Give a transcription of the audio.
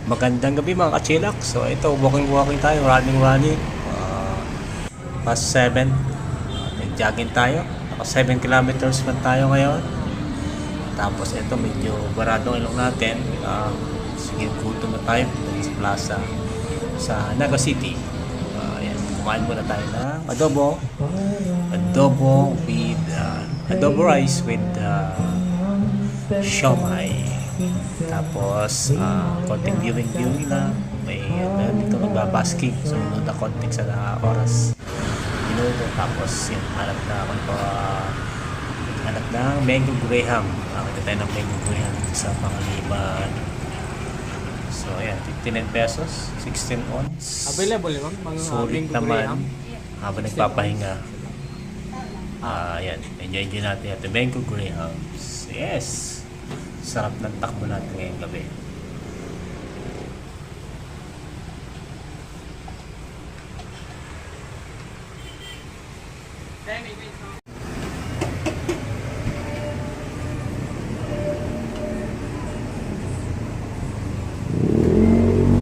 Magandang gabi mga kachilak. So ito, walking tayo, running. Past 7. Nag-jogging tayo. Naka 7 kilometers man tayo ngayon. Tapos ito, medyo baradong ilong natin. Sige, gutom na tayo sa plaza sa Naga City. Ayan, kumain muna tayo ng adobo. Adobo with adobo rice with siomai. Tapos, konting viewing lang. May dito nagbabasking. So, yun na konting sa oras. Minuto. Tapos, yun, hanap ng mango graham. Nakita tayo ng mango graham sa Pangaliban. So, ayan, 59 pesos. 16 ons. Available naman mga Sulit mango naman. graham. Habang nagpapahinga. Ayan, enjoy natin ito. Mango grahams. Yes! Sarap ng takbo natin ngayong gabi.